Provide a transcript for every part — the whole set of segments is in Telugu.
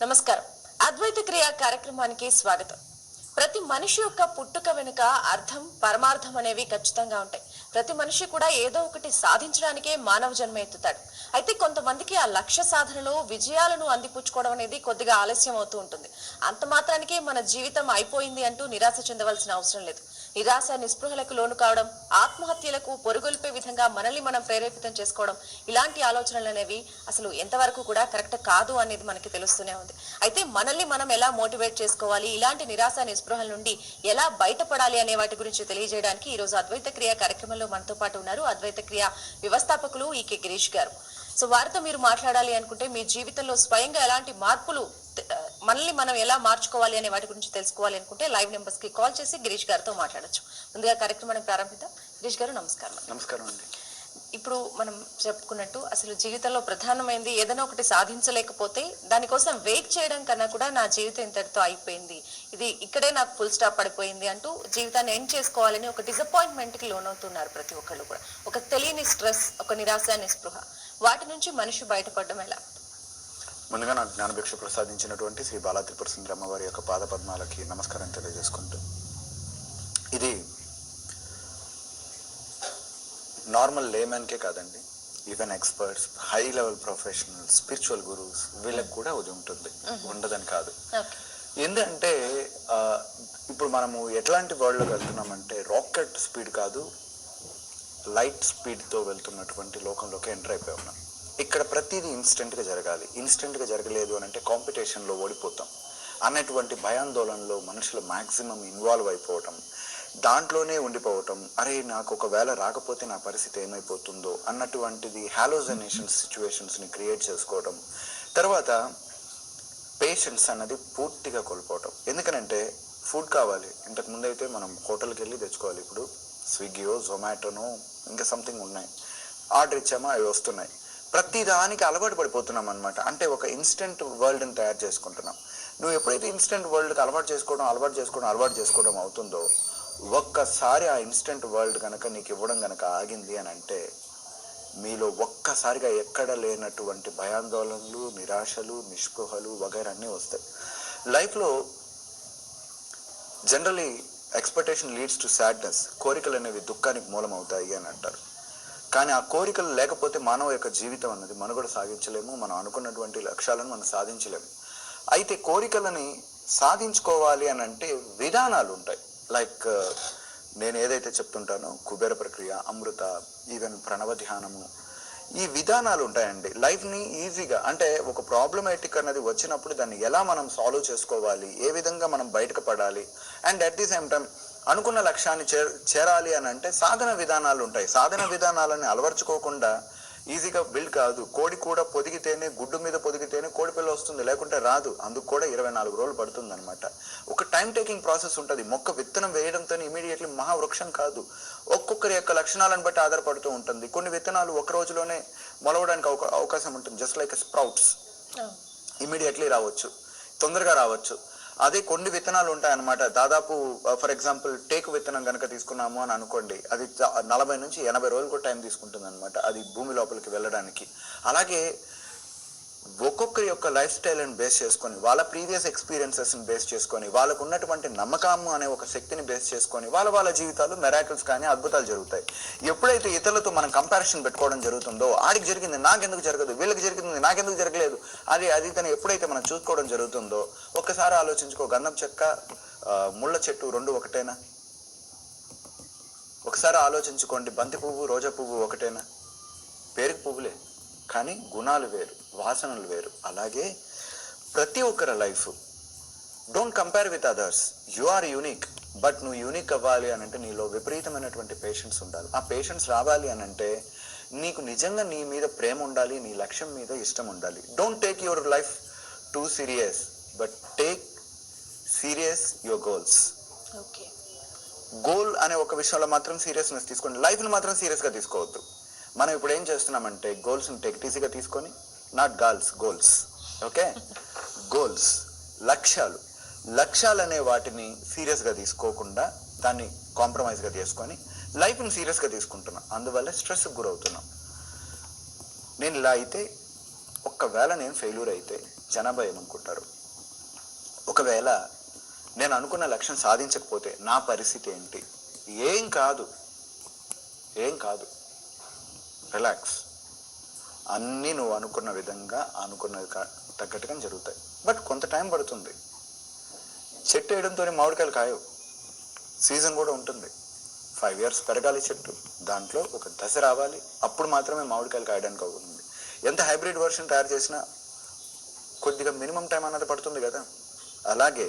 నమస్కారం. అద్వైత క్రియ కార్యక్రమానికి స్వాగతం. ప్రతి మనిషి యొక్క పుట్టుక వెనుక అర్థం పరమార్థం అనేవి ఖచ్చితంగా ఉంటాయి. ప్రతి మనిషి కూడా ఏదో ఒకటి సాధించడానికే మానవ జన్మ ఎత్తుతాడు. అయితే కొంతమందికి ఆ లక్ష్య సాధనలో విజయాలను అందిపుచ్చుకోవడం అనేది కొద్దిగా ఆలస్యం అవుతూ ఉంటుంది. అంత మాత్రానికి మన జీవితం అయిపోయింది అంటూ నిరాశ చెందవలసిన అవసరం లేదు. నిరాశ నిస్పృహలకు లోను కావడం, ఆత్మహత్యలకు పొరుగొల్పే విధంగా మనల్ని మనం ప్రేరేపితం చేసుకోవడం, ఇలాంటి ఆలోచనలు అనేవి అసలు ఎంతవరకు కూడా కరెక్ట్ కాదు అనేది మనకి తెలుస్తూనే ఉంది. అయితే మనల్ని మనం ఎలా మోటివేట్ చేసుకోవాలి, ఇలాంటి నిరాశ నిస్పృహల నుండి ఎలా బయటపడాలి అనే వాటి గురించి తెలియజేయడానికి ఈ రోజు అద్వైత క్రియ కార్యక్రమంలో మనతో పాటు ఉన్నారు అద్వైత క్రియ వ్యవస్థాపకులు ఈకే గిరీష్ గారు. సో వారితో మీరు మాట్లాడాలి అనుకుంటే మీ జీవితంలో స్వయంగా ఎలాంటి మార్పులు, మనల్ని మనం ఎలా మార్చుకోవాలి అనే వాటి గురించి తెలుసుకోవాలి అనుకుంటే లైవ్ నెంబర్స్ కి కాల్ చేసి గిరీష్ గారితో మాట్లాడొచ్చు. ముందుగా కార్యక్రమాన్ని ప్రారంభిద్దాం. గిరీష్ గారు నమస్కారం. నమస్కారం అండి. ఇప్పుడు మనం చెప్పుకున్నట్టు అసలు జీవితంలో ప్రధానమైనది ఏదైనా ఒకటి సాధించలేకపోతే దానికోసం వెయిట్ చేయడం కన్నా కూడా నా జీవితం ఇంతటితో అయిపోయింది, ఇది ఇక్కడే నాకు ఫుల్ స్టాప్ పడిపోయింది అంటూ జీవితాన్ని ఎండ్ చేసుకోవాలని ఒక డిసప్పాయింట్మెంట్ కి లోనవుతున్నారు ప్రతి ఒక్కళ్ళు కూడా. ఒక తెలియని స్ట్రెస్, ఒక నిరాశ నిస్పృహ, వాటి నుంచి మనిషి బయటపడడం ఎలా? ముందుగా నాకు జ్ఞానభిక్ష ప్రసాదించినటువంటి శ్రీ బాలా త్రిపుర సుందరి అమ్మవారి యొక్క పాద పద్మాలకి నమస్కారం తెలియజేసుకుంటూ, ఇది నార్మల్ లేమెన్కే కాదండి, even experts, high level professionals, spiritual gurus, వీళ్ళకి కూడా ఇది ఉంటుంది, ఉండదని కాదు. ఎందుకంటే ఇప్పుడు మనము ఎట్లాంటి వరల్డ్లోకి వెళ్తున్నామంటే రాకెట్ స్పీడ్ కాదు, లైట్ స్పీడ్తో వెళ్తున్నటువంటి లోకంలోకి ఎంటర్ అయిపోయి ఉన్నాం. ఇక్కడ ప్రతిదీ ఇన్స్టెంట్గా జరగాలి, ఇన్స్టెంట్గా జరగలేదు అని అంటే కాంపిటీషన్లో ఓడిపోతాం అన్నటువంటి భయాందోళనలో మనుషులు మ్యాక్సిమం ఇన్వాల్వ్ అయిపోవటం, దాంట్లోనే ఉండిపోవటం, అరే నాకు ఒకవేళ రాకపోతే నా పరిస్థితి ఏమైపోతుందో అన్నటువంటిది హాలోజనేషన్స్ సిచ్యువేషన్స్ని క్రియేట్ చేసుకోవటం. తర్వాత పేషెన్స్ అన్నది పూర్తిగా కోల్పోవటం. ఎందుకనంటే ఫుడ్ కావాలి, ఇంతకు ముందైతే మనం హోటల్కి వెళ్ళి తెచ్చుకోవాలి, ఇప్పుడు స్విగ్గీయో జొమాటోనో ఇంకా సంథింగ్ ఉన్నాయి, ఆర్డర్ ఇచ్చామో అవి వస్తున్నాయి. ప్రతి దానికి అలవాటు పడిపోతున్నాం అనమాట. అంటే ఒక ఇన్స్టెంట్ వరల్డ్ని తయారు చేసుకుంటున్నాం. నువ్వు ఎప్పుడైతే ఇన్స్టెంట్ వరల్డ్కి అలవాటు చేసుకోవడం అవుతుందో, ఒక్కసారి ఆ ఇన్స్టెంట్ వరల్డ్ కనుక నీకు ఇవ్వడం కనుక ఆగింది అని అంటే మీలో ఒక్కసారిగా ఎక్కడ లేనటువంటి భయాందోళనలు, నిరాశలు, నిస్పృహలు వగైరా అన్నీ వస్తాయి. లైఫ్లో generally expectation leads to sadness, కోరికలు అనేవి దుఃఖానికి మూలం అవుతాయి అని అంటారు. కానీ ఆ కోరికలు లేకపోతే మానవ యొక్క జీవితం అన్నది మనుగడ సాగించలేము, మనం అనుకున్నటువంటి లక్ష్యాలను మనం సాధించలేము. అయితే కోరికలని సాధించుకోవాలి అని అంటే విధానాలు ఉంటాయి. లైక్ నేను ఏదైతే చెప్తుంటానో కుబేర ప్రక్రియ, అమృత, ఈవెన్ ప్రణవ ధ్యానము, ఈ విధానాలు ఉంటాయండి. లైఫ్ని ఈజీగా, అంటే ఒక ప్రాబ్లమేటిక్ అనేది వచ్చినప్పుడు దాన్ని ఎలా మనం సాల్వ్ చేసుకోవాలి, ఏ విధంగా మనం బయటకు పడాలి, and at the same time అనుకున్న లక్ష్యాన్ని చేరాలి అని అంటే సాధన విధానాలు ఉంటాయి. సాధన విధానాలని అలవర్చుకోకుండా ఈజీగా బిల్డ్ కాదు. కోడి కూడా పొదిగితేనే, గుడ్డు మీద పొదిగితేనే కోడి పిల్ల వస్తుంది, లేకుంటే రాదు. అందుకు కూడా 24 రోజులు పడుతుంది అనమాట. ఒక టైం టేకింగ్ ప్రాసెస్ ఉంటుంది. మొక్క విత్తనం వేయడంతో ఇమీడియట్లీ మహావృక్షం కాదు. ఒక్కొక్కరి యొక్క లక్షణాలను బట్టి ఆధారపడుతూ ఉంటుంది. కొన్ని విత్తనాలు ఒక రోజులోనే మొలవడానికి అవకాశం ఉంటుంది. జస్ట్ లైక్ స్ప్రౌట్స్ ఇమీడియట్లీ రావచ్చు, తొందరగా రావచ్చు. అదే కొన్ని విత్తనాలు ఉంటాయన్నమాట. దాదాపు ఫర్ ఎగ్జాంపుల్ టేకు విత్తనం కనుక తీసుకున్నాము అని అనుకోండి, అది 40 నుంచి 80 రోజులు కూడా టైం తీసుకుంటుంది అనమాట అది భూమి లోపలికి వెళ్ళడానికి. అలాగే ఒక్కొక్కరి యొక్క లైఫ్ స్టైల్ని బేస్ చేసుకొని, వాళ్ళ ప్రీవియస్ ఎక్స్పీరియన్సెస్ని బేస్ చేసుకొని, వాళ్ళకు ఉన్నటువంటి నమ్మకము అనే ఒక శక్తిని బేస్ చేసుకొని వాళ్ళ జీవితాలు మెరాకిల్స్ కానీ అద్భుతాలు జరుగుతాయి. ఎప్పుడైతే ఇతరులతో మనం కంపారిజన్ పెట్టుకోవడం జరుగుతుందో, ఆడికి జరిగింది నాకెందుకు జరగదు, వీళ్ళకి జరిగింది నాకెందుకు జరగలేదు, అది తను ఎప్పుడైతే మనం చూసుకోవడం జరుగుతుందో, ఒక్కసారి ఆలోచించుకో, గంధం చెక్క, ముళ్ళ చెట్టు రెండు ఒకటేనా? ఒకసారి ఆలోచించుకోండి, బంతి పువ్వు, రోజా పువ్వు ఒకటేనా? పేరుకి పువ్వులే, కానీ గుణాలు వేరు, వాసనలు వేరు. అలాగే ప్రతి ఒక్కరి life, don't compare with others, you are unique. But నువ్వు యూనిక్ అవ్వాలి అని అంటే నీలో విపరీతమైనటువంటి పేషెన్స్ ఉండాలి. ఆ పేషెన్స్ రావాలి అని అంటే నీకు నిజంగా నీ మీద ప్రేమ ఉండాలి, నీ లక్ష్యం మీద ఇష్టం ఉండాలి. Don't take your life two serious, but take serious your goals. Goal అనే ఒక విషయంలో మాత్రం సీరియస్నెస్ తీసుకోండి, లైఫ్ని మాత్రం సీరియస్గా తీసుకోవద్దు. మనం ఇప్పుడు ఏం చేస్తున్నామంటే గోల్స్ని టేక్ ఈజీగా తీసుకొని, నాట్ గోల్స్, ఓకే, గోల్స్, లక్ష్యాలు అనే వాటిని సీరియస్గా తీసుకోకుండా దాన్ని కాంప్రమైజ్గా చేసుకొని లైఫ్ని సీరియస్గా తీసుకుంటున్నాం. అందువల్ల స్ట్రెస్కి గురవుతున్నాం. నేను ఇలా అయితే, ఒక్కవేళ నేను ఫెయిల్యూర్ అయితే జనాభా ఏమనుకుంటారు? ఒకవేళ నేను అనుకున్న లక్ష్యం సాధించకపోతే నా పరిస్థితి ఏంటి? ఏం కాదు, రిలాక్స్. అన్నీ నువ్వు అనుకున్న విధంగా అనుకున్నది తగ్గట్టుగా జరుగుతాయి. బట్ కొంత టైం పడుతుంది. చెట్టు వేయడంతో మామిడికాయలు కాయవు, సీజన్ కూడా ఉంటుంది. 5 years పెరగాలి చెట్టు, దాంట్లో ఒక దశ రావాలి, అప్పుడు మాత్రమే మామిడికాయలు కాయడానికి అవుతుంది. ఎంత హైబ్రిడ్ వర్షన్ తయారు చేసినా కొద్దిగా మినిమం టైం అన్నది పడుతుంది కదా. అలాగే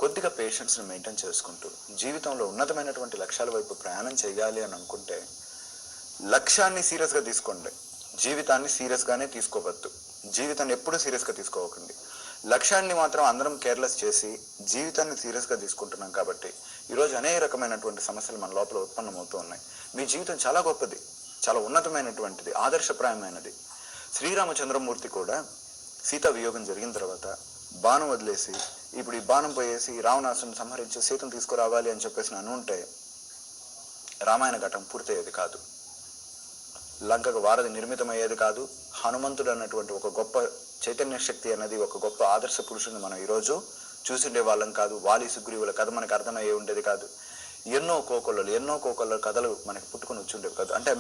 కొద్దిగా పేషెన్స్ని మెయింటైన్ చేసుకుంటూ జీవితంలో ఉన్నతమైనటువంటి లక్ష్యాల వైపు ప్రయాణం చేయాలి అని అనుకుంటే లక్ష్యాన్ని సీరియస్గా తీసుకోండి, జీవితాన్ని సీరియస్గానే తీసుకోవద్దు. జీవితాన్ని ఎప్పుడూ సీరియస్గా తీసుకోకండి. లక్ష్యాన్ని మాత్రం అందరం కేర్లెస్ చేసి జీవితాన్ని సీరియస్గా తీసుకుంటున్నాం కాబట్టి ఈరోజు అనేక రకమైనటువంటి సమస్యలు మన లోపల ఉత్పన్నమవుతూ ఉన్నాయి. మీ జీవితం చాలా గొప్పది, చాలా ఉన్నతమైనటువంటిది, ఆదర్శప్రాయమైనది. శ్రీరామచంద్రమూర్తి కూడా సీతా వియోగం జరిగిన తర్వాత బాణం వదిలేసి ఇప్పుడు ఈ బాణం పోయేసి రావణాసుని సంహరించి సీతను తీసుకురావాలి అని చెప్పేసి నన్ను ఉంటే రామాయణ ఘట్టం పూర్తయ్యేది కాదు, లంకకు వారధి నిర్మితమయ్యేది కాదు. హనుమంతుడు అన్నటువంటి ఒక గొప్ప చైతన్య శక్తి అన్నది, ఒక గొప్ప ఆదర్శ పురుషుని మనం ఈరోజు చూసిండే వాళ్ళం కాదు. వాలి సుగ్రీవుల కథ మనకు అర్థమయ్యే ఉండేది కాదు. ఎన్నో కోకొల్లలు కథలు మనకి పుట్టుకొని వచ్చి ఉండేవి కాదు. అంటే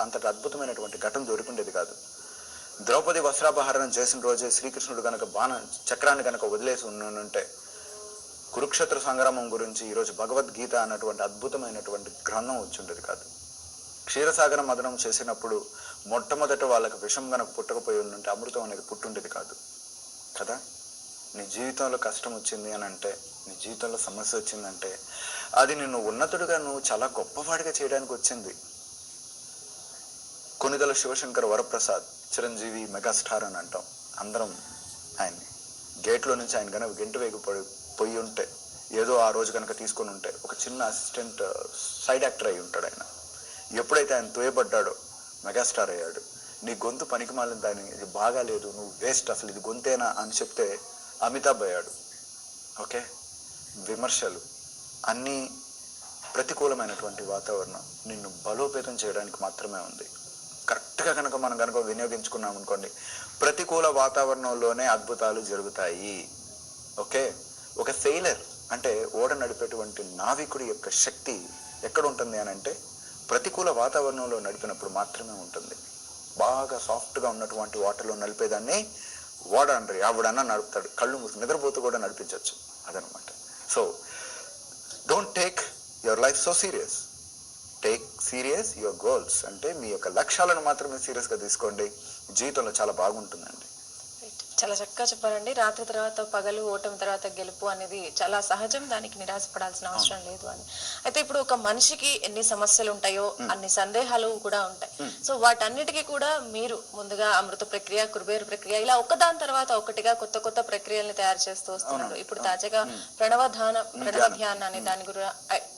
అంతటి అద్భుతమైనటువంటి ఘటన దొరికిండేది కాదు. ద్రౌపది వస్త్రాపహరణం చేసిన రోజే శ్రీకృష్ణుడు కనుక చక్రాన్ని కనుక వదిలేసి ఉన్నంటే కురుక్షేత్ర సంగ్రామం గురించి ఈరోజు భగవద్గీత అన్నటువంటి అద్భుతమైనటువంటి గ్రంథం వచ్చి ఉండేది కాదు. క్షీరసాగర మదనం చేసినప్పుడు మొట్టమొదట వాళ్ళకి విషం కనుక పుట్టకపోయి ఉంటే అమృతం అనేది పుట్టుండేది కాదు కదా. నీ జీవితంలో కష్టం వచ్చింది అని అంటే, నీ జీవితంలో సమస్య వచ్చిందంటే అది నిన్ను ఉన్నతుడిగా, నువ్వు చాలా గొప్పవాడిగా చేయడానికి వచ్చింది. కొనిదల శివశంకర్ వరప్రసాద్ చిరంజీవి మెగాస్టార్ అని అంటాం అందరం. ఆయన్ని గేట్లో నుంచి ఆయన కనుక గెంటు వేగి పోయి ఉంటే, ఏదో ఆ రోజు కనుక తీసుకొని ఉంటే ఒక చిన్న అసిస్టెంట్ సైడ్ యాక్టర్ అయి ఉంటాడు ఆయన. ఎప్పుడైతే ఆయన తోయబడ్డాడో మెగాస్టార్ అయ్యాడు. నీ గొంతు పనికి మాలిన దాన్ని, ఇది బాగాలేదు, నువ్వు వేస్ట్, అసలు ఇది గొంతేనా అని చెప్తే అమితాబ్ అయ్యాడు. ఓకే, విమర్శలు అన్నీ ప్రతికూలమైనటువంటి వాతావరణం నిన్ను బలోపేతం చేయడానికి మాత్రమే ఉంది. కరెక్ట్గా మనం కనుక వినియోగించుకున్నాం అనుకోండి, ప్రతికూల వాతావరణంలోనే అద్భుతాలు జరుగుతాయి. ఓకే, ఒక సెయిలర్ అంటే ఓడ నడిపేటువంటి నావికుడి యొక్క శక్తి ఎక్కడ ఉంటుంది అని అంటే ప్రతికూల వాతావరణంలో నడిపినప్పుడు మాత్రమే ఉంటుంది. బాగా సాఫ్ట్గా ఉన్నటువంటి వాటర్లో నడిపేదాన్ని ఓడ అంటారు. ఆవిడన్నా నడుపుతాడు, కళ్ళు మూసి నిద్రపోతూ కూడా నడిపించవచ్చు. అదనమాట. So don't take your life so serious, take serious your goals. అంటే మీ యొక్క లక్ష్యాలను మాత్రమే సీరియస్గా తీసుకోండి, జీవితంలో చాలా బాగుంటుందండి. చాలా చక్కగా చెప్పారండి. రాత్రి తర్వాత పగలు, ఓటమి తర్వాత గెలుపు అనేది చాలా సహజం, దానికి నిరాశపడాల్సిన అవసరం లేదు అని. అయితే ఇప్పుడు ఒక మనిషికి ఎన్ని సమస్యలు ఉంటాయో అన్ని సందేహాలు కూడా ఉంటాయి. సో వాటన్నిటికీ కూడా మీరు ముందుగా అమృత ప్రక్రియ, కుబేర ప్రక్రియ, ఇలా ఒకదాని తర్వాత ఒకటిగా కొత్త కొత్త ప్రక్రియల్ని తయారు చేస్తూ వస్తున్నారు. ఇప్పుడు తాజాగా ప్రణవ ధ్యానం అనే దాని గురించి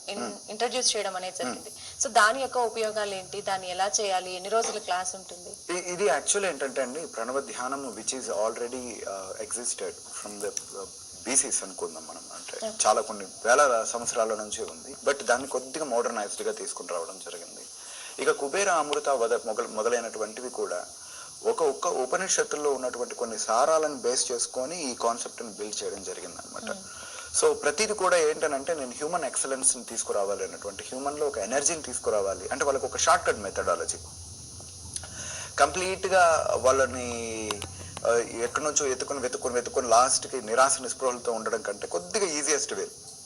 ఇంట్రడ్యూస్ చేయడం అనేది జరిగింది. సో దాని యొక్క ఉపయోగాలు ఏంటి, దాన్ని ఎలా చేయాలి, ఎన్ని రోజుల క్లాస్ ఉంటుంది? ఇది యాక్చువల్ ఏంటంటే అండి, ప్రణవ ధ్యానం which is already existed from the BCs అనుకుందాం మనం. అంటే చాలా కొన్ని వేల సంవత్సరాల నుంచి ఉంది. బట్ దాన్ని కొద్దిగా మోడర్నైజ్డ్ గా తీసుకుని రావడం జరిగింది. ఇక కుబేర, అమృత మొదలైనటువంటివి కూడా ఒక్క ఉపనిషత్తుల్లో ఉన్నటువంటి కొన్ని సారాలను బేస్ చేసుకొని ఈ కాన్సెప్ట్ ని బిల్డ్ చేయడం జరిగింది అనమాట. సో ప్రతిది కూడా ఏంటనంటే నేను హ్యూమన్ ఎక్సలెన్స్ని తీసుకురావాలి అన్నటువంటి, హ్యూమన్లో ఒక ఎనర్జీని తీసుకురావాలి అంటే వాళ్ళకి ఒక షార్ట్ కట్ మెథడాలజీ. కంప్లీట్గా వాళ్ళని ఎక్కడి నుంచో వెతుకొని లాస్ట్కి నిరాశ నిస్పృహలతో ఉండడం కంటే కొద్దిగా ఈజియెస్ట్ వే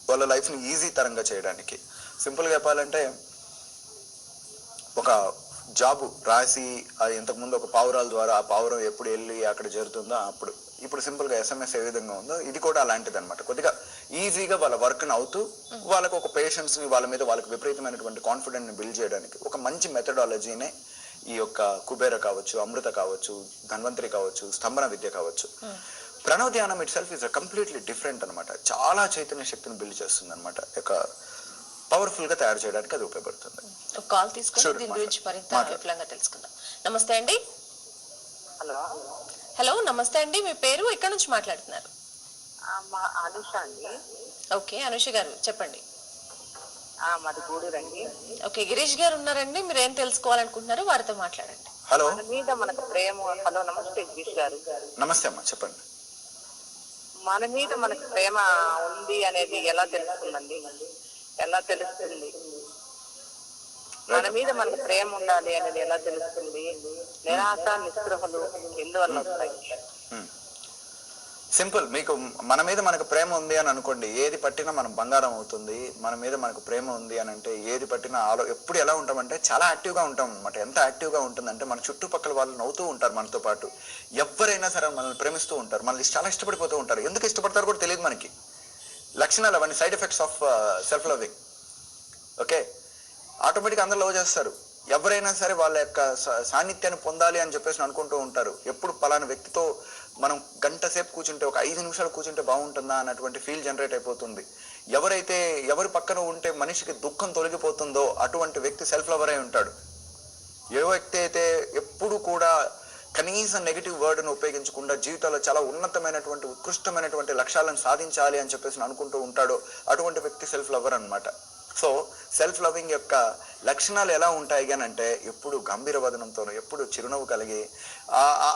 వాళ్ళ లైఫ్ని ఈజీ తరంగా చేయడానికి. సింపుల్గా చెప్పాలంటే ఒక జాబు రాసి ఇంతకుముందు ఒక పావురాల ద్వారా ఆ పావురం ఎప్పుడు వెళ్ళి అక్కడ చేరుతుందో అప్పుడు, ఇప్పుడు సింపుల్గా SMS ఏ విధంగా ఉందో ఇది కూడా అలాంటిది అనమాట. కొద్దిగా ఈజీగా వాళ్ళ వర్క్ని అవుతూ వాళ్ళకు ఒక పేషెన్స్ని, వాళ్ళ మీద వాళ్ళకి విపరీతమైనటువంటి కాన్ఫిడెంట్ని బిల్డ్ చేయడానికి ఒక మంచి మెథడాలజీనే ఈ యొక్క కుబేర కావచ్చు, అమృత కావచ్చు, ధన్వంతరి కావచ్చు, స్తంభన విద్య కావచ్చు. ప్రణవ ధ్యానం it self is completely different అనమాట. చాలా చైతన్య శక్తిని బిల్డ్ చేస్తుంది అనమాట. ఒక పవర్ఫుల్ గా తయారు చేయడానికి అది ఉపయోగపడుతుంది. ఒక కాల్ తీసుకొని దీని గురించి మరింత విపులంగా తెలుసుకుందాం. నమస్తే అండి. హలో నమస్తే అండి, మీ పేరు, ఎక్కడి నుంచి మాట్లాడుతున్నారు? అనుష అండి. ఓకే అనుష గారు చెప్పండి. మాది గూడూరు అండి. ఓకే, గిరీష్ గారు ఉన్నారండి, మీరు ఏం తెలుసుకోవాలనుకుంటున్నారో వారితో మాట్లాడండి. హలో మన మీద మనకు ప్రేమ. హలో, నమస్తే గిరీష్ గారు. నమస్తే అమ్మా, చెప్పండి. మన మీద మనకు ప్రేమ ఉంది అనేది ఎలా తెలుస్తుందండి? ఎలా తెలుస్తుంది? మన మీద మనకు ప్రేమ ఉండాలి అనేది ఎలా తెలుస్తుంది? నిరాశ నిస్పృహలు ఎందువల్ల వస్తాయి? సింపుల్. మీకు మన మీద మనకు ప్రేమ ఉంది అని అనుకోండి, ఏది పట్టినా మనం బంగారం అవుతుంది. మన మీద మనకు ప్రేమ ఉంది అని అంటే ఏది పట్టినా ఎప్పుడు ఎలా ఉంటామంటే చాలా యాక్టివ్గా ఉంటాం అనమాట. ఎంత యాక్టివ్గా ఉంటుందంటే మన చుట్టుపక్కల వాళ్ళు నవ్వుతూ ఉంటారు మనతో పాటు. ఎవరైనా సరే మనల్ని ప్రేమిస్తూ ఉంటారు, మనల్ని చాలా ఇష్టపడిపోతూ ఉంటారు. ఎందుకు ఇష్టపడతారో కూడా తెలియదు మనకి. లక్షణాలు అవన్నీ side effects of self loving. Okay, ఆటోమేటిక్గా అందరూ లవ్ చేస్తారు. ఎవరైనా సరే వాళ్ళ యొక్క సాన్నిధ్యాన్ని పొందాలి అని చెప్పేసి అనుకుంటూ ఉంటారు. ఎప్పుడు పలానా వ్యక్తితో మనం గంట సేపు కూర్చుంటే, ఒక 5 నిమిషాలు కూర్చుంటే బాగుంటుందా అన్నటువంటి ఫీల్ జనరేట్ అయిపోతుంది. ఎవరి పక్కన ఉంటే మనిషికి దుఃఖం తొలగిపోతుందో అటువంటి వ్యక్తి సెల్ఫ్ లవర్ అయి ఉంటాడు. ఏ వ్యక్తి అయితే ఎప్పుడు కూడా కనీసం నెగిటివ్ వర్డ్ను ఉపయోగించకుండా జీవితంలో చాలా ఉన్నతమైనటువంటి ఉత్కృష్టమైనటువంటి లక్ష్యాలను సాధించాలి అని చెప్పేసి అనుకుంటూ ఉంటాడో అటువంటి వ్యక్తి సెల్ఫ్ లవర్ అనమాట. సో సెల్ఫ్ లవింగ్ యొక్క లక్షణాలు ఎలా ఉంటాయి అని అంటే, ఎప్పుడు గంభీర వదనంతో, ఎప్పుడు చిరునవ్వు కలిగి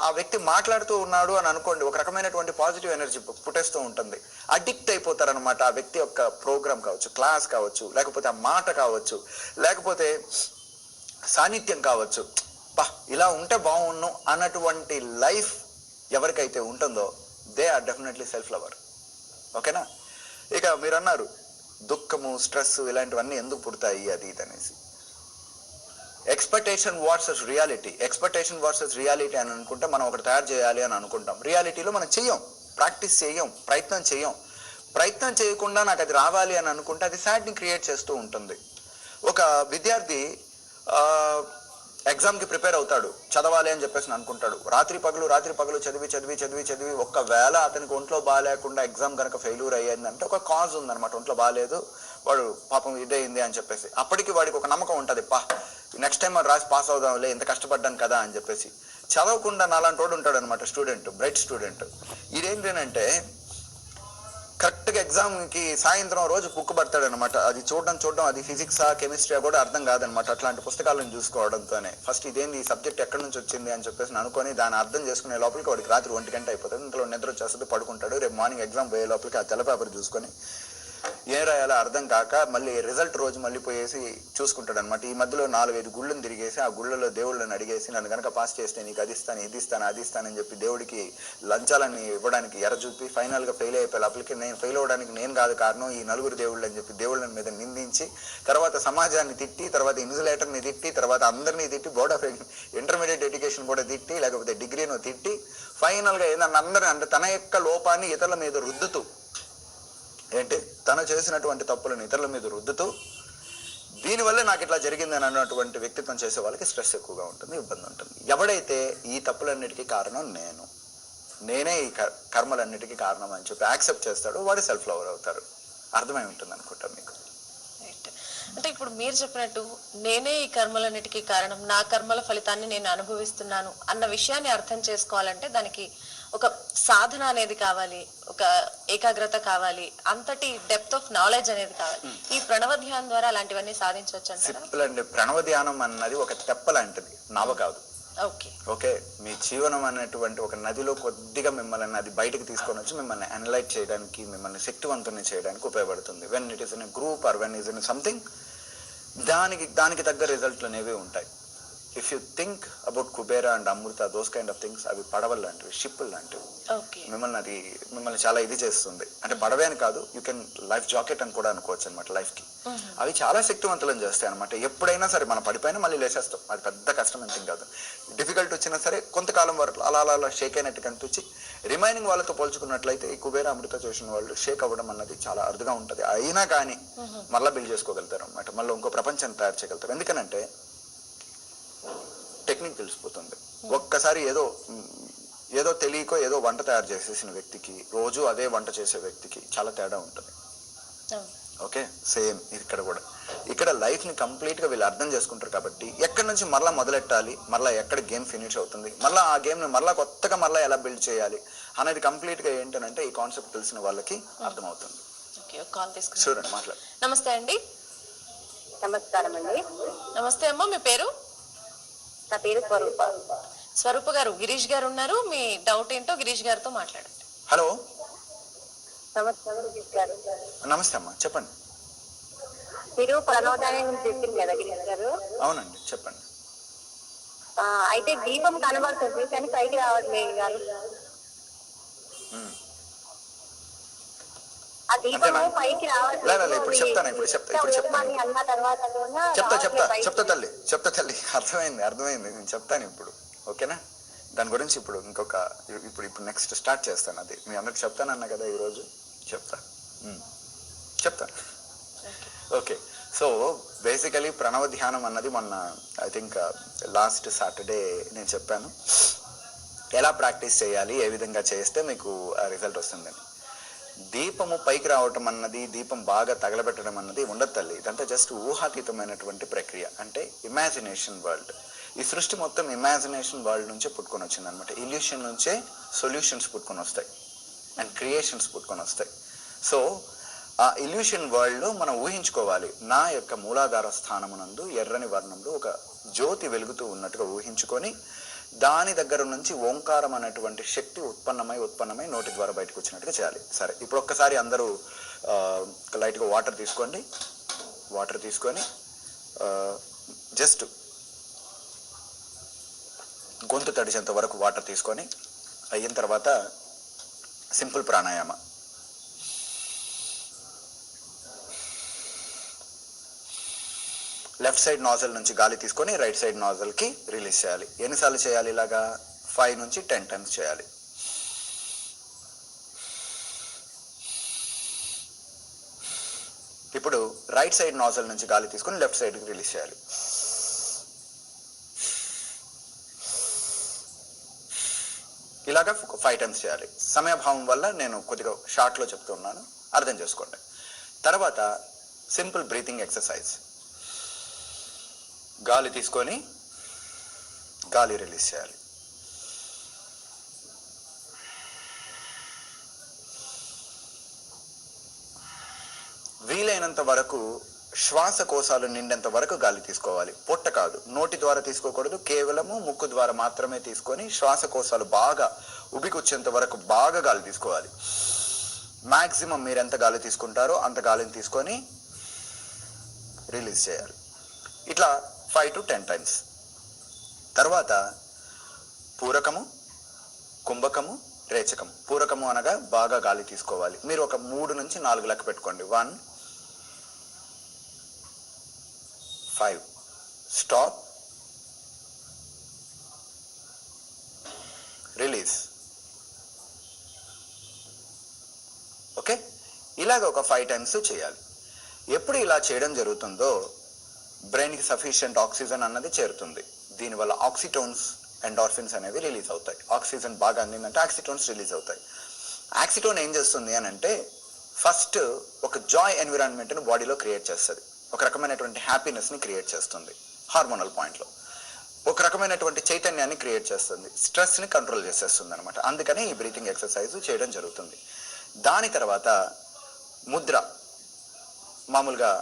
ఆ వ్యక్తి మాట్లాడుతూ ఉన్నాడు అని అనుకోండి, ఒక రకమైనటువంటి పాజిటివ్ ఎనర్జీ పుట్టేస్తూ ఉంటుంది. అడిక్ట్ అయిపోతారనమాట ఆ వ్యక్తి యొక్క ప్రోగ్రామ్ కావచ్చు, క్లాస్ కావచ్చు, లేకపోతే ఆ మాట కావచ్చు, లేకపోతే సాన్నిధ్యం కావచ్చు. ఇలా ఉంటే బాగున్ను అన్నటువంటి లైఫ్ ఎవరికైతే ఉంటుందో they are definitely self lover. ఓకేనా? ఇక మీరు అన్నారు దుఃఖము, స్ట్రెస్ ఇలాంటివన్నీ ఎందుకు పుడతాయి అది ఇది అనేసి. Expectation versus reality. Expectation versus reality అని అనుకుంటే మనం ఒకటి తయారు చేయాలి అని అనుకుంటాం. రియాలిటీలో మనం చెయ్యం, ప్రాక్టీస్ చేయం, ప్రయత్నం చేయం. ప్రయత్నం చేయకుండా నాకు అది రావాలి అని అనుకుంటే అది సాడ్ని క్రియేట్ చేస్తూ ఉంటుంది. ఒక విద్యార్థి ఎగ్జామ్కి ప్రిపేర్ అవుతాడు, చదవాలి అని చెప్పేసి అనుకుంటాడు. రాత్రి పగలు చదివి ఒక్కవేళ అతనికి ఒంట్లో బాగాలేకుండా ఎగ్జామ్ కనుక ఫెయిల్యూర్ అయ్యిందంటే ఒక కాజ్ ఉందన్నమాట. ఒంట్లో బాగాలేదు, వాడు పాపం ఇదైంది అని చెప్పేసి. అప్పటికి వాడికి ఒక నమ్మకం ఉంటుంది, నెక్స్ట్ టైం వాడు రాసి పాస్ అవుదాంలే, ఇంత కష్టపడ్డాను కదా అని చెప్పేసి. చదవకుండా నాలాంటి వాడు ఉంటాడు అనమాట, స్టూడెంట్, బ్రైట్ స్టూడెంట్. ఇదేంటంటే కరెక్ట్గా ఎగ్జామ్కి సాయంత్రం రోజు బుక్ పడతాడు అనమాట. అది చూడడం అది ఫిజిక్సా కెమిస్ట్రీయా కూడా అర్థం కాదనమాట. అట్లాంటి పుస్తకాలను చూసుకోవడంతోనే ఫస్ట్ ఇదేంది ఈ సబ్జెక్ట్ ఎక్కడి నుంచి వచ్చింది అని చెప్పేసి అనుకొని దాన్ని అర్థం చేసుకునే లోపలికి వాడికి రాత్రి 1 గంట అయిపోతుంది. ఇంట్లో నిద్ర వచ్చేస్తుంది, పడుకుంటాడు. రేపు మార్నింగ్ ఎగ్జామ్ పోయే లోపలికి ఆ తెల్ల పేపర్ చూసుకొని ఏం రాయాలో అర్థం కాక మళ్ళీ రిజల్ట్ రోజు మళ్ళీ పోయేసి చూసుకుంటాడు అనమాట. ఈ మధ్యలో 4-5 గుళ్ళను తిరిగేసి ఆ గుళ్ళలో దేవుళ్ళని అడిగేసి నన్ను కనుక పాస్ చేస్తే నీకు అది ఇస్తాను, ఇది ఇస్తాను, అది ఇస్తానని చెప్పి దేవుడికి లంచాలని ఇవ్వడానికి ఎర చూపి ఫైనల్గా ఫెయిల్ అయిపోయి అప్పటికి నేను ఫెయిల్ అవ్వడానికి నేను కాదు కారణం, ఈ 4 దేవుళ్ళు అని చెప్పి దేవుళ్ళ మీద నిందించి, తర్వాత సమాజాన్ని తిట్టి, తర్వాత ఇన్సులేటర్ని తిట్టి, తర్వాత అందరినీ తిట్టి, బోర్డ్ ఆఫ్ ఇంటర్మీడియట్ ఎడ్యుకేషన్ కూడా తిట్టి, లేకపోతే డిగ్రీను తిట్టి, ఫైనల్గా ఏదన్నా అందరూ అంటే తన యొక్క లోపాన్ని ఇతరుల మీద రుద్దుతూ, ఏంటి తను చేసినటువంటి తప్పులను ఇతరుల మీద రుద్దుతూ, దీనివల్ల నాకు ఇట్లా జరిగిందని అన్నటువంటి వ్యక్తిత్వం చేసే వాళ్ళకి స్ట్రెస్ ఎక్కువగా ఉంటుంది, ఇబ్బంది ఉంటుంది. ఎవడైతే ఈ తప్పులన్నిటికీ కారణం నేనే ఈ కర్మలన్నిటికీ కారణం అని చెప్పి యాక్సెప్ట్ చేస్తాడో వాడు సెల్ఫ్ లవర్ అవుతారు. అర్థమై ఉంటుంది అనుకుంటా మీకు. అంటే ఇప్పుడు మీరు చెప్పినట్టు నేనే ఈ కర్మలన్నిటికీ కారణం, నా కర్మల ఫలితాన్ని నేను అనుభవిస్తున్నాను అన్న విషయాన్ని అర్థం చేసుకోవాలంటే దానికి ఒక సాధన అనేది కావాలి, ఒక ఏకాగ్రత కావాలి, అంతటి డెప్త్ ఆఫ్ నాలెడ్జ్ అనేది కావాలి. ఈ ప్రణవ ధ్యానం ద్వారా అలాంటివన్నీ సాధించవచ్చు అంటారా? సింపుల్ అండి. ప్రణవ ధ్యానం అన్నది ఒక తెప్ప లాంటిది, నావ కాదు. ఓకే, మీ జీవనం అనేటువంటి ఒక నదిలో కొద్దిగా మిమ్మల్ని అది బయటకు తీసుకొని వచ్చి మిమ్మల్ని అనలైజ్ చేయడానికి, మిమ్మల్ని శక్తివంతుని చేయడానికి ఉపయోగపడుతుంది. When it is in group or when is in something, దానికి తగ్గ రిజల్ట్లు అనేవి ఉంటాయి. If you think about Kubera and Amrita, those kind of things, అవి పడవలు లాంటివి, షిప్పులు లాంటివి. మిమ్మల్ని చాలా ఇది చేస్తుంది. అంటే పడవే అని కాదు, యూ కెన్ లైఫ్ జాకెట్ అని కూడా అనుకోవచ్చు అనమాట లైఫ్కి. అవి చాలా శక్తివంతులను చేస్తాయి అనమాట. ఎప్పుడైనా సరే మనం పడిపోయినా మళ్ళీ లేచేస్తాం, అది పెద్ద కష్టం ఏం కాదు. డిఫికల్ట్ వచ్చినా సరే కొంతకాలం వరకు అలా షేక్ అయినట్టు కనిపించి, రిమైనింగ్ వాళ్ళతో పోల్చుకున్నట్లయితే ఈ కుబేరా అమృత చేసిన వాళ్ళు షేక్ అవ్వడం అన్నది చాలా అరుదుగా ఉంటుంది. అయినా కానీ మళ్ళీ బిల్డ్ చేసుకోగలుగుతారు అనమాట, మళ్ళీ ఇంకో ప్రపంచాన్ని తయారు చేయగలుగుతారు. ఎందుకనంటే టెక్నిక్ తెలిసిపోతుంది. ఒక్కసారి ఏదో తెలియకో ఏదో వంట తయారు చేసేసిన వ్యక్తికి, రోజు అదే వంట చేసే వ్యక్తికి చాలా తేడా ఉంటుంది. ఓకే, సేమ్ ఇక్కడ కూడా. ఇక్కడ లైఫ్ని కంప్లీట్గా వీళ్ళు అర్థం చేసుకుంటారు కాబట్టి ఎక్కడి నుంచి మరలా మొదలెట్టాలి, మరలా ఎక్కడ గేమ్ ఫినిష్ అవుతుంది, మరలా ఆ గేమ్ని మరలా కొత్తగా మరలా ఎలా బిల్డ్ చేయాలి అనేది కంప్లీట్గా ఏంటంటే ఈ కాన్సెప్ట్ తెలిసిన వాళ్ళకి అర్థమవుతుంది. చూడండి, మాట్లాడు. నమస్తే అండి. నమస్కారం అండి. నమస్తే అమ్మ, మీ పేరు? నా పేరు స్వరూప. స్వరూప గారు, గిరీష్ గారు ఉన్నారు, మీ డౌట్ ఏంటో గిరీష్ గారితో మాట్లాడండి. హలో, నమస్కారం గిరీష్ గారు. నమస్తే అమ్మా, చెప్పండి. మీరు ప్రణోదానం గురించి చెప్పింది కదా గిరీష్ గారు. అవునండి, చెప్పండి. అయితే దీపం కనబడుతుంది కానీ పైకి రావట్లేదు గారు. ఉమ్. ఆ దీపము అంతేనా? పైకి లే, రావట్లేదు. ఇప్పుడు చెప్తాను. అన్న తర్వాత చెప్తా తల్లి, అర్థమైంది, నేను చెప్తాను ఇప్పుడు. ఓకేనా? దాని గురించి ఇప్పుడు ఇప్పుడు నెక్స్ట్ స్టార్ట్ చేస్తాను. అది మీ అందరికి చెప్తానన్నా కదా ఈరోజు, చెప్తా. ఓకే. సో బేసికలీ ప్రణవ ధ్యానం అన్నది మొన్న ఐ థింక్ లాస్ట్ సాటర్డే నేను చెప్పాను ఎలా ప్రాక్టీస్ చేయాలి, ఏ విధంగా చేస్తే మీకు రిజల్ట్ వస్తుందని. దీపము పైకి రావటం అన్నది, దీపం బాగా తగలబెట్టడం అన్నది ఉండదు తల్లి. ఇదంతా జస్ట్ ఊహాతీతమైనటువంటి ప్రక్రియ. అంటే ఇమాజినేషన్ వరల్డ్. ఈ సృష్టి మొత్తం ఇమాజినేషన్ వరల్డ్ నుంచే పుట్టుకొని వచ్చింది అనమాట. ఇల్యూషన్ నుంచే సొల్యూషన్స్ పుట్టుకొని వస్తాయి అండ్ క్రియేషన్స్ పుట్టుకొని వస్తాయి. సో ఆ ఇల్యూషన్ వరల్డ్లో మనం ఊహించుకోవాలి, నా యొక్క మూలాధార స్థానమునందు ఎర్రని వర్ణంలో ఒక జ్యోతి వెలుగుతూ ఉన్నట్టుగా ఊహించుకొని దాని దగ్గర నుంచి ఓంకారం అనేటువంటి శక్తి ఉత్పన్నమై నోటి ద్వారా బయటకు వచ్చినట్టుగా చేయాలి. సరే, ఇప్పుడు ఒక్కసారి అందరూ లైట్గా వాటర్ తీసుకోండి. వాటర్ తీసుకొని జస్ట్ గొంతు తడిచేంత వరకు వాటర్ తీసుకొని అయిన తర్వాత simple pranayama. Left side nozzle నుంచి గాలి తీసుకొని రైట్ సైడ్ నాజల్కి రిలీజ్ చేయాలి. ఎన్నిసార్లు చేయాలి ఇలాగా? 5 నుంచి 10 టైమ్స్ చేయాలి. ఇప్పుడు రైట్ సైడ్ నాజల్ నుంచి గాలి తీసుకొని లెఫ్ట్ సైడ్కి రిలీజ్ చేయాలి. ఇలాగా 5 టైమ్స్ చేయాలి. సమయభావం వల్ల నేను కొద్దిగా షార్ట్లో చెప్తున్నాను, అర్థం చేసుకోండి. తర్వాత సింపుల్ బ్రీతింగ్ ఎక్సర్సైజ్. గాలి తీసుకొని గాలి రిలీజ్ చేయాలి. వీలైనంత వరకు శ్వాసకోశాలు నిండేంత వరకు గాలి తీసుకోవాలి. పొట్ట కాదు, నోటి ద్వారా తీసుకోకూడదు, కేవలము ముక్కు ద్వారా మాత్రమే తీసుకొని శ్వాసకోశాలు బాగా ఉబికొచ్చేంత వరకు బాగా గాలి తీసుకోవాలి. మ్యాక్సిమం మీరు ఎంత గాలి తీసుకుంటారో అంత గాలిని తీసుకొని రిలీజ్ చేయాలి. ఇట్లా 5 to 10 టైమ్స్. తర్వాత పూరకము, కుంభకము, రేచకము. పూరకము అనగా బాగా గాలి తీసుకోవాలి. మీరు ఒక 3 నుంచి 4 లెక్క పెట్టుకోండి. 1, 5, స్టాప్, రిలీజ్. ఓకే, ఇలాగ ఒక 5 టైమ్స్ చేయాలి. ఎప్పుడు ఇలా చేయడం జరుగుతుందో బ్రెయిన్కి సఫిషియంట్ ఆక్సిజన్ అన్నది చేరుతుంది. దీనివల్ల ఆక్సిటోన్స్, ఎండార్ఫిన్స్ అనేవి రిలీజ్ అవుతాయి. ఆక్సిజన్ బాగా అందిందంటే ఆక్సిటోన్స్ రిలీజ్ అవుతాయి. ఆక్సిటోన్ ఏం చేస్తుంది అని అంటే ఫస్ట్ ఒక జాయ్ ఎన్విరాన్మెంట్ని బాడీలో క్రియేట్ చేస్తుంది. ఒక రకమైనటువంటి హ్యాపీనెస్ని క్రియేట్ చేస్తుంది. హార్మోనల్ పాయింట్లో ఒక రకమైనటువంటి చైతన్యాన్ని క్రియేట్ చేస్తుంది. స్ట్రెస్ని కంట్రోల్ చేసేస్తుంది అనమాట. అందుకని ఈ బ్రీతింగ్ ఎక్సర్సైజ్ చేయడం జరుగుతుంది. దాని తర్వాత ముద్ర, మామూలుగా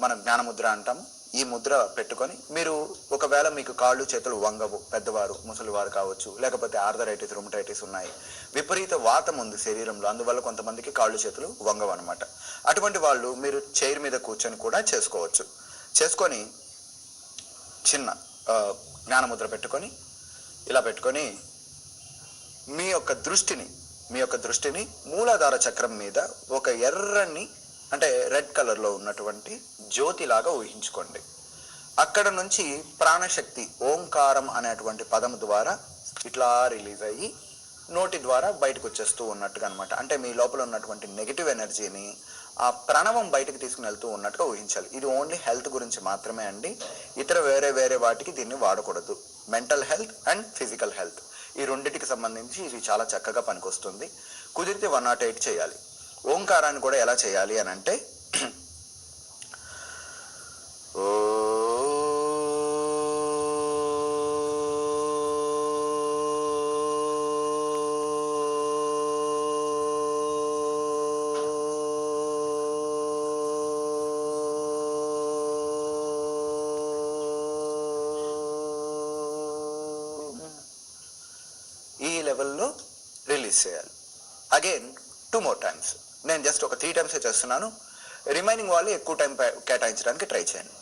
మనం జ్ఞానముద్ర అంటాము. ఈ ముద్ర పెట్టుకొని మీరు ఒకవేళ మీకు కాళ్ళు చేతులు వంగవు, పెద్దవారు ముసలివారు కావచ్చు, లేకపోతే ఆర్థరైటిస్, రుమటైటిస్ ఉన్నాయి, విపరీత వాతం ఉంది శరీరంలో, అందువల్ల కొంతమందికి కాళ్ళు చేతులు వంగవు అనమాట. అటువంటి వాళ్ళు మీరు చైర్ మీద కూర్చొని కూడా చేసుకోవచ్చు. చేసుకొని చిన్న జ్ఞానముద్ర పెట్టుకొని ఇలా పెట్టుకొని మీ యొక్క దృష్టిని మూలాధార చక్రం మీద ఒక ఎర్రని అంటే రెడ్ కలర్లో ఉన్నటువంటి జ్యోతిలాగా ఊహించుకోండి. అక్కడ నుంచి ప్రాణశక్తి ఓంకారం అనేటువంటి పదం ద్వారా ఇట్లా రిలీజ్ అయ్యి నోటి ద్వారా బయటకు వచ్చేస్తూ ఉన్నట్టుగా అనమాట. అంటే మీ లోపల ఉన్నటువంటి నెగిటివ్ ఎనర్జీని ఆ ప్రణవం బయటకు తీసుకుని వెళ్తూ ఉన్నట్టుగా ఊహించాలి. ఇది ఓన్లీ హెల్త్ గురించి మాత్రమే అండి. ఇతర వేరే వాటికి దీన్ని వాడకూడదు. Mental health and physical health ఈ రెండింటికి సంబంధించి ఇది చాలా చక్కగా పనికొస్తుంది. కుదిరితే 108 చేయాలి. ఓంకారాన్ని కూడా ఎలా చేయాలి అని అంటే అగైన్ 2 more times. నేను జస్ట్ ఒక 3 times చేస్తున్నాను. రిమైనింగ్ వాళ్ళు ఎక్కువ టైం కేటాయించడానికి ట్రై చేయండి.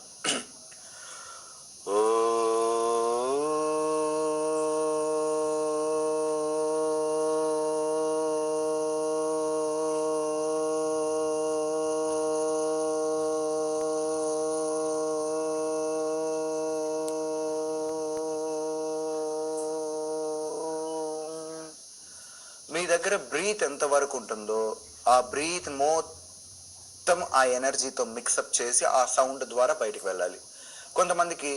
మీ దగ్గర బ్రీత్ ఎంతవరకు ఉంటుందో ఆ బ్రీత్ మొత్తం ఆ ఎనర్జీతో మిక్సప్ చేసి ఆ సౌండ్ ద్వారా బయటికి వెళ్ళాలి. కొంతమందికి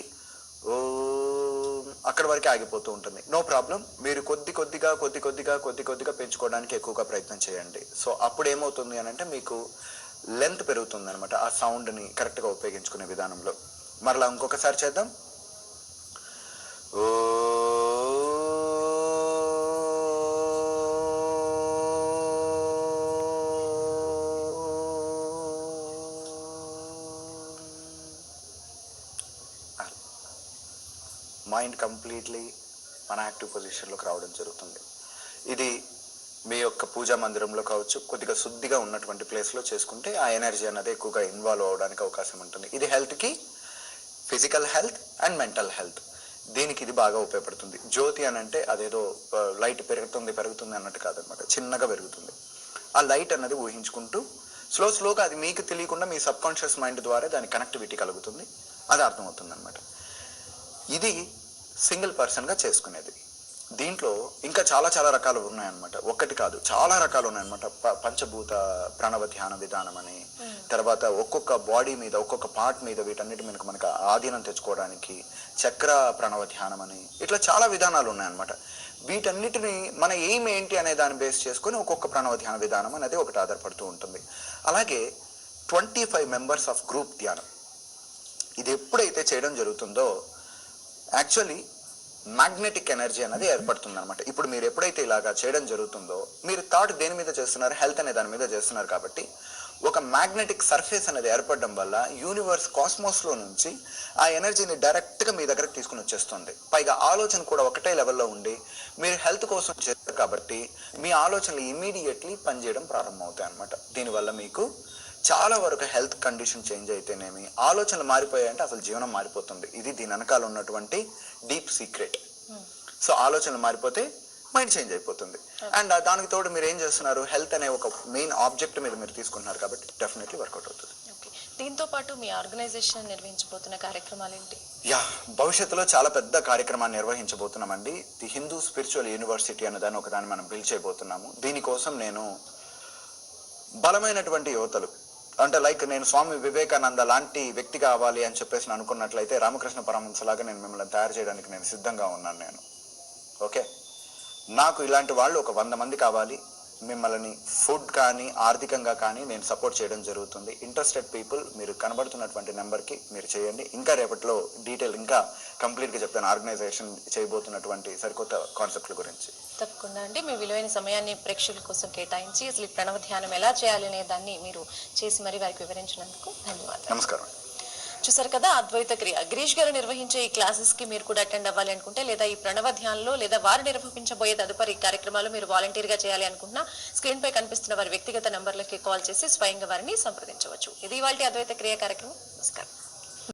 అక్కడ వరకే ఆగిపోతూ ఉంటుంది. No problem. మీరు కొద్ది కొద్దిగా పెంచుకోవడానికి ఎక్కువగా ప్రయత్నం చేయండి. సో అప్పుడు ఏమవుతుంది అని అంటే మీకు లెంత్ పెరుగుతుంది అనమాట, ఆ సౌండ్ని కరెక్ట్గా ఉపయోగించుకునే విధానంలో. మరలా ఇంకొకసారి చేద్దాం. మైండ్ కంప్లీట్లీ మన యాక్టివ్ పొజిషన్లోకి రావడం జరుగుతుంది. ఇది మీ యొక్క పూజా మందిరంలో కావచ్చు, కొద్దిగా శుద్ధిగా ఉన్నటువంటి ప్లేస్లో చేసుకుంటే ఆ ఎనర్జీ అనేది ఎక్కువగా ఇన్వాల్వ్ అవ్వడానికి అవకాశం ఉంటుంది. ఇది హెల్త్కి, physical health and mental health, దీనికి ఇది బాగా ఉపయోగపడుతుంది. జ్యోతి అని అంటే అదేదో లైట్ పెరుగుతుంది అన్నట్టు కాదనమాట, చిన్నగా పెరుగుతుంది. ఆ లైట్ అన్నది ఊహించుకుంటూ స్లోగా అది మీకు తెలియకుండా మీ సబ్ కాన్షియస్ మైండ్ ద్వారా దాని కనెక్టివిటీ కలుగుతుంది, అది అర్థమవుతుంది అనమాట. ఇది సింగిల్ పర్సన్గా చేసుకునేది. దీంట్లో ఇంకా చాలా రకాలు ఉన్నాయన్నమాట. ఒక్కటి కాదు, చాలా రకాలు ఉన్నాయన్నమాట. పంచభూత ప్రణవ ధ్యాన విధానం అని, తర్వాత ఒక్కొక్క బాడీ మీద ఒక్కొక్క పార్ట్ మీద వీటన్నిటి మీద మనకు ఆధీనం తెచ్చుకోవడానికి చక్ర ప్రణవ ధ్యానం అని, ఇట్లా చాలా విధానాలు ఉన్నాయన్నమాట. వీటన్నిటిని మన ఎయిమ్ ఏంటి అనే దాన్ని బేస్ చేసుకొని ఒక్కొక్క ప్రణవ ధ్యాన విధానం అనేది ఒకటి ఆధారపడుతూ ఉంటుంది. అలాగే 25 members ఆఫ్ గ్రూప్ ధ్యానం, ఇది ఎప్పుడైతే చేయడం జరుగుతుందో యాక్చువల్లీ మ్యాగ్నెటిక్ ఎనర్జీ అనేది ఏర్పడుతుంది అనమాట. ఇప్పుడు మీరు ఎప్పుడైతే ఇలాగా చేయడం జరుగుతుందో మీరు థాట్ దేని మీద చేస్తున్నారు, హెల్త్ అనే దాని మీద చేస్తున్నారు కాబట్టి ఒక మ్యాగ్నెటిక్ సర్ఫేస్ అనేది ఏర్పడడం వల్ల యూనివర్స్ కాస్మోస్లో నుంచి ఆ ఎనర్జీని డైరెక్ట్గా మీ దగ్గరకు తీసుకుని వచ్చేస్తుంది. పైగా ఆలోచన కూడా ఒకటే లెవెల్లో ఉండి మీరు హెల్త్ కోసం చేస్తారు కాబట్టి మీ ఆలోచనలు ఇమీడియట్లీ పనిచేయడం ప్రారంభమవుతాయి అనమాట. దీనివల్ల మీకు చాలా వరకు హెల్త్ కండిషన్ చేంజ్ అయితేనేమి, ఆలోచనలు మారిపోయాయంటే అసలు జీవనం మారిపోతుంది. ఇది దీని వెనకాల ఉన్నటువంటి డీప్ సీక్రెట్. సో ఆలోచనలు మారిపోతే మైండ్ చేంజ్ అయిపోతుంది. అండ్ దానికి తోడు మీరు ఏం చేస్తున్నారు, హెల్త్ అనే ఒక మెయిన్ ఆబ్జెక్ట్ మీద మీరు తీసుకుంటున్నారు కాబట్టి డెఫినెట్లీ వర్కౌట్ అవుతుంది. దీంతో పాటు మీ ఆర్గనైజేషన్ నిర్వహించబోతున్న కార్యక్రమాలు ఏంటి? భవిష్యత్తులో చాలా పెద్ద కార్యక్రమాన్ని నిర్వహించబోతున్నామండి. ది హిందూ స్పిరిచువల్ యూనివర్సిటీ అనే దాన్ని ఒకదాన్ని మనం బిల్డ్ చేయబోతున్నాము. దీనికోసం నేను బలమైనటువంటి యువతలు, అంటే లైక్ నేను స్వామి వివేకానంద లాంటి వ్యక్తి కావాలి అని చెప్పేసి అనుకున్నట్లయితే రామకృష్ణ పరమహంసలాగా నేను మిమ్మల్ని తయారు చేయడానికి నేను సిద్ధంగా ఉన్నాను నేను. ఓకే, నాకు ఇలాంటి వాళ్ళు ఒక 100 మంది కావాలి. మిమ్మల్ని ఫుడ్ కానీ ఆర్థికంగా కానీ నేను సపోర్ట్ చేయడం జరుగుతుంది. ఇంట్రెస్టెడ్ పీపుల్ మీరు కనబడుతున్నటువంటి నెంబర్కి మీరు చేయండి. ఇంకా రేపట్లో డీటెయిల్ ఇంకా కంప్లీట్గా చెప్తాను ఆర్గనైజేషన్ చేయబోతున్నటువంటి సరికొత్త కాన్సెప్ట్ల గురించి. తప్పకుండా అండి. మీ విలువైన సమయాన్ని ప్రేక్షకుల కోసం కేటాయించి అసలు ఈ ప్రణవ ధ్యానం ఎలా చేయాలి అనే దాన్ని మీరు చేసి మరి వారికి వివరించినందుకు ధన్యవాదాలు. నమస్కారం. చూసారు కదా, అద్వైత క్రియ గిరీష్ గారు నిర్వహించే ఈ క్లాసెస్ కి మీరు కూడా అటెండ్ అవ్వాలి అనుకుంటే, లేదా ఈ ప్రణవ ధ్యానంలో లేదా వారు నిర్వహించబోయే తదుపరి కార్యక్రమాలు మీరు వాలంటీర్ గా చేయాలి అనుకున్నా స్క్రీన్ పై కనిపిస్తున్న వారి వ్యక్తిగత నంబర్లకి కాల్ చేసి స్వయంగా వారిని సంప్రదించవచ్చు. ఇది ఇవాల్టి అద్వైత క్రియ కార్యక్రమం. నమస్కారం.